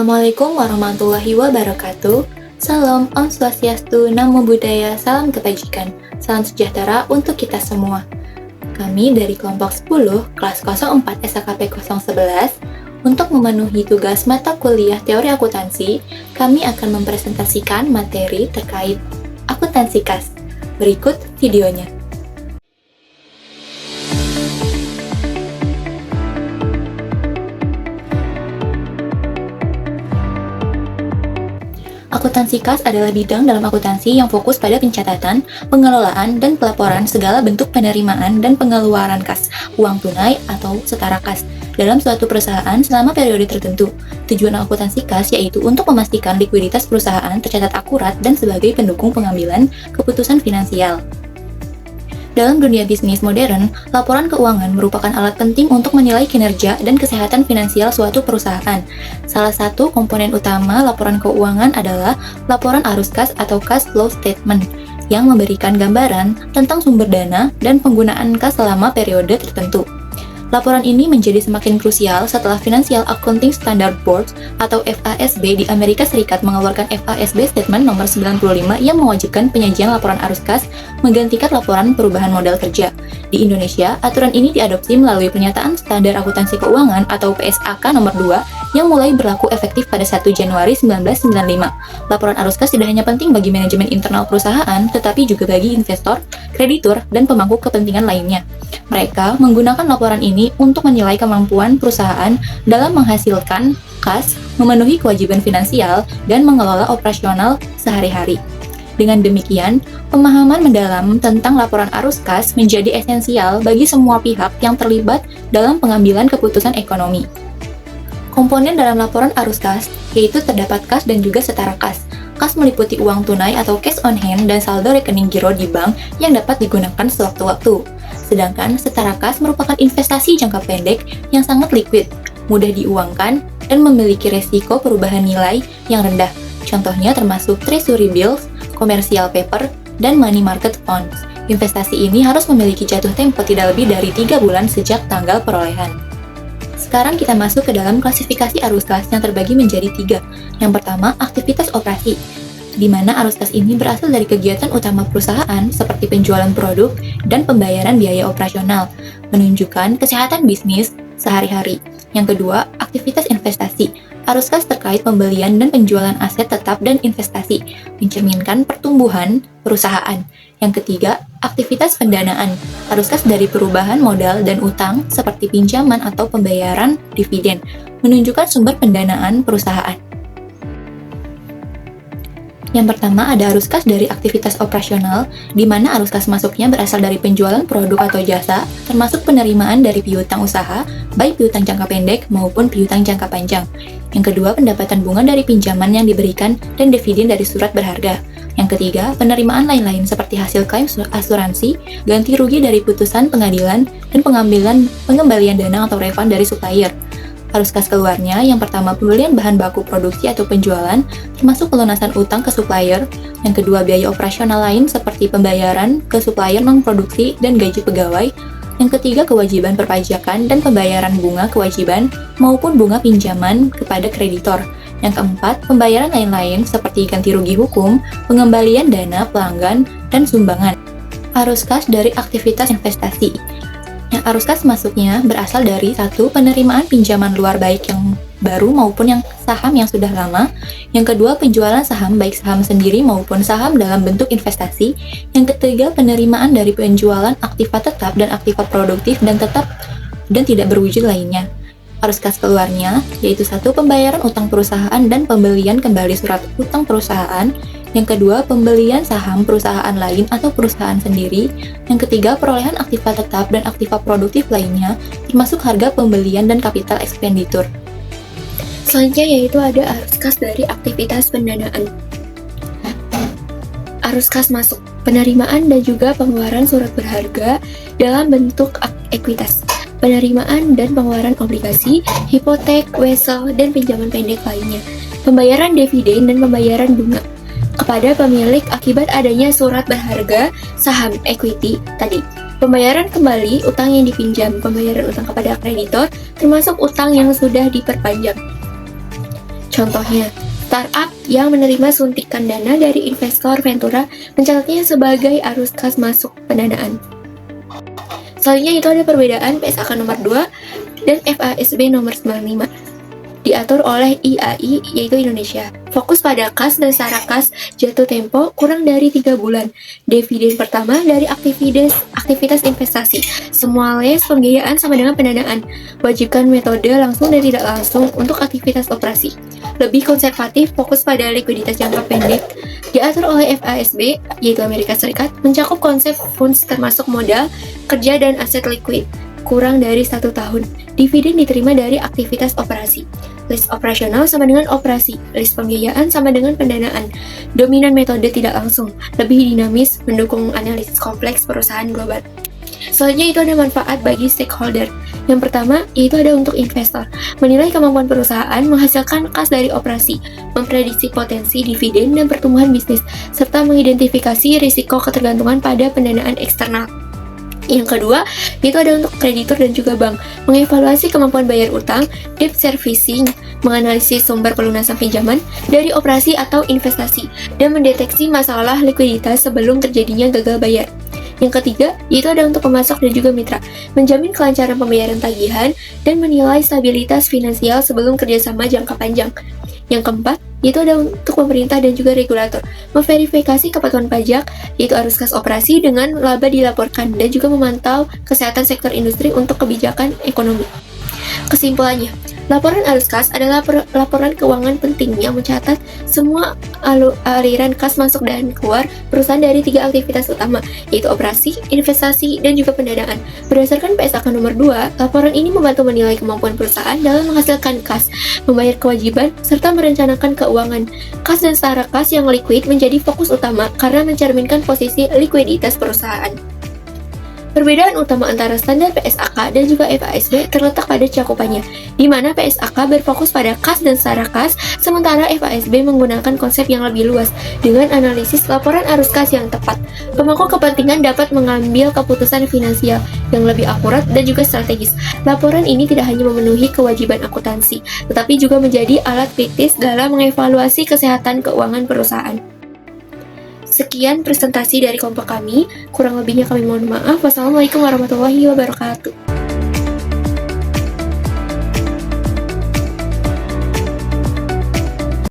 Assalamualaikum warahmatullahi wabarakatuh. Salam Om Swastiastu, Namo Buddhaya, salam kebajikan, salam sejahtera untuk kita semua. Kami dari kelompok 10, kelas 04 SKP 011, untuk memenuhi tugas mata kuliah teori akuntansi, kami akan mempresentasikan materi terkait akuntansi kas. Berikut videonya. Akuntansi kas adalah bidang dalam akuntansi yang fokus pada pencatatan, pengelolaan, dan pelaporan segala bentuk penerimaan dan pengeluaran kas, uang tunai atau setara kas, dalam suatu perusahaan selama periode tertentu. Tujuan akuntansi kas yaitu untuk memastikan likuiditas perusahaan tercatat akurat dan sebagai pendukung pengambilan keputusan finansial. Dalam dunia bisnis modern, laporan keuangan merupakan alat penting untuk menilai kinerja dan kesehatan finansial suatu perusahaan. Salah satu komponen utama laporan keuangan adalah laporan arus kas atau cash flow statement, yang memberikan gambaran tentang sumber dana dan penggunaan kas selama periode tertentu. Laporan ini menjadi semakin krusial setelah Financial Accounting Standard Board atau FASB di Amerika Serikat mengeluarkan FASB Statement nomor 95 yang mewajibkan penyajian laporan arus kas menggantikan laporan perubahan modal kerja. Di Indonesia, aturan ini diadopsi melalui Pernyataan Standar Akuntansi Keuangan atau PSAK nomor 2 yang mulai berlaku efektif pada 1 Januari 1995. Laporan arus kas tidak hanya penting bagi manajemen internal perusahaan, tetapi juga bagi investor, kreditur, dan pemangku kepentingan lainnya. Mereka menggunakan laporan ini untuk menilai kemampuan perusahaan dalam menghasilkan kas, memenuhi kewajiban finansial, dan mengelola operasional sehari-hari. Dengan demikian, pemahaman mendalam tentang laporan arus kas menjadi esensial bagi semua pihak yang terlibat dalam pengambilan keputusan ekonomi. Komponen dalam laporan arus kas yaitu terdapat kas dan juga setara kas. Kas meliputi uang tunai atau cash on hand dan saldo rekening giro di bank yang dapat digunakan sewaktu-waktu. Sedangkan setara kas merupakan investasi jangka pendek yang sangat liquid, mudah diuangkan, dan memiliki resiko perubahan nilai yang rendah. Contohnya termasuk treasury bills, commercial paper, dan money market funds. Investasi ini harus memiliki jatuh tempo tidak lebih dari 3 bulan sejak tanggal perolehan. Sekarang kita masuk ke dalam klasifikasi arus kas yang terbagi menjadi 3. Yang pertama, aktivitas operasi, di mana arus kas ini berasal dari kegiatan utama perusahaan seperti penjualan produk dan pembayaran biaya operasional, menunjukkan kesehatan bisnis sehari-hari. Yang kedua, aktivitas investasi. Arus kas terkait pembelian dan penjualan aset tetap dan investasi, mencerminkan pertumbuhan perusahaan. Yang ketiga, aktivitas pendanaan. Arus kas dari perubahan modal dan utang seperti pinjaman atau pembayaran dividen, menunjukkan sumber pendanaan perusahaan. Yang pertama ada arus kas dari aktivitas operasional, di mana arus kas masuknya berasal dari penjualan produk atau jasa, termasuk penerimaan dari piutang usaha, baik piutang jangka pendek maupun piutang jangka panjang. Yang kedua, pendapatan bunga dari pinjaman yang diberikan dan dividen dari surat berharga. Yang ketiga, penerimaan lain-lain seperti hasil klaim asuransi, ganti rugi dari putusan pengadilan, dan pengembalian dana atau refund dari supplier. Arus kas keluarnya, yang pertama pembelian bahan baku produksi atau penjualan, termasuk pelunasan utang ke supplier. Yang kedua, biaya operasional lain seperti pembayaran ke supplier non-produksi dan gaji pegawai. Yang ketiga, kewajiban perpajakan dan pembayaran bunga kewajiban maupun bunga pinjaman kepada kreditor. Yang keempat, pembayaran lain-lain seperti ganti rugi hukum, pengembalian dana pelanggan, dan sumbangan. Arus kas dari aktivitas investasi. Yang arus kas masuknya berasal dari 1. Penerimaan pinjaman luar baik yang baru maupun yang saham yang sudah lama. Yang kedua, penjualan saham baik saham sendiri maupun saham dalam bentuk investasi. Yang ketiga, penerimaan dari penjualan aktiva tetap dan aktiva produktif dan tetap dan tidak berwujud lainnya. Arus kas keluarnya yaitu 1. Pembayaran utang perusahaan dan pembelian kembali surat utang perusahaan. Yang kedua, pembelian saham perusahaan lain atau perusahaan sendiri. Yang ketiga, perolehan aktiva tetap dan aktiva produktif lainnya, termasuk harga pembelian dan kapital ekspenditur. Selanjutnya yaitu ada arus kas dari aktivitas pendanaan. Arus kas masuk penerimaan dan juga pengeluaran surat berharga dalam bentuk ekuitas, penerimaan dan pengeluaran obligasi, hipotek, wesel, dan pinjaman pendek lainnya, pembayaran dividen dan pembayaran bunga kepada pemilik akibat adanya surat berharga saham equity tadi. Pembayaran kembali utang yang dipinjam, pembayaran utang kepada kreditor, termasuk utang yang sudah diperpanjang. Contohnya, startup yang menerima suntikan dana dari investor ventura mencatatnya sebagai arus kas masuk pendanaan. Selanjutnya itu ada perbedaan PSAK nomor 2 dan FASB nomor 95. Diatur oleh IAI yaitu Indonesia. Fokus pada kas dan secara kas jatuh tempo kurang dari 3 bulan. Dividen pertama dari aktivitas investasi. Semua les pembiayaan sama dengan pendanaan. Wajibkan metode langsung dan tidak langsung untuk aktivitas operasi. Lebih konservatif, fokus pada likuiditas jangka pendek. Diatur oleh FASB yaitu Amerika Serikat, mencakup konsep funds termasuk modal, kerja dan aset likuid. Kurang dari 1 tahun. Dividen diterima dari aktivitas operasi. List operasional sama dengan operasi. List pembiayaan sama dengan pendanaan. Dominan metode tidak langsung. Lebih dinamis, mendukung analisis kompleks perusahaan global. Selanjutnya itu ada manfaat bagi stakeholder. Yang pertama, yaitu ada untuk investor. Menilai kemampuan perusahaan menghasilkan kas dari operasi, memprediksi potensi dividen dan pertumbuhan bisnis, serta mengidentifikasi risiko ketergantungan pada pendanaan eksternal. Yang kedua, itu ada untuk kreditur dan juga bank, mengevaluasi kemampuan bayar utang, debt servicing, menganalisis sumber pelunasan pinjaman dari operasi atau investasi, dan mendeteksi masalah likuiditas sebelum terjadinya gagal bayar. Yang ketiga, yaitu ada untuk pemasok dan juga mitra, menjamin kelancaran pembayaran tagihan dan menilai stabilitas finansial sebelum kerjasama jangka panjang. Yang keempat, yaitu ada untuk pemerintah dan juga regulator, memverifikasi kepatuhan pajak, yaitu arus kas operasi dengan laba dilaporkan, dan juga memantau kesehatan sektor industri untuk kebijakan ekonomi. Kesimpulannya, laporan arus kas adalah laporan keuangan penting yang mencatat semua aliran kas masuk dan keluar perusahaan dari 3 aktivitas utama, yaitu operasi, investasi, dan juga pendanaan. Berdasarkan PSAK nomor 2, laporan ini membantu menilai kemampuan perusahaan dalam menghasilkan kas, membayar kewajiban, serta merencanakan keuangan. Kas dan setara kas yang liquid menjadi fokus utama karena mencerminkan posisi likuiditas perusahaan. Perbedaan utama antara standar PSAK dan juga FASB terletak pada cakupannya, di mana PSAK berfokus pada kas dan setara kas, sementara FASB menggunakan konsep yang lebih luas dengan analisis laporan arus kas yang tepat. Pemangku kepentingan dapat mengambil keputusan finansial yang lebih akurat dan juga strategis. Laporan ini tidak hanya memenuhi kewajiban akuntansi, tetapi juga menjadi alat kritis dalam mengevaluasi kesehatan keuangan perusahaan. Sekian presentasi dari kelompok kami, kurang lebihnya kami mohon maaf. Wassalamualaikum warahmatullahi wabarakatuh.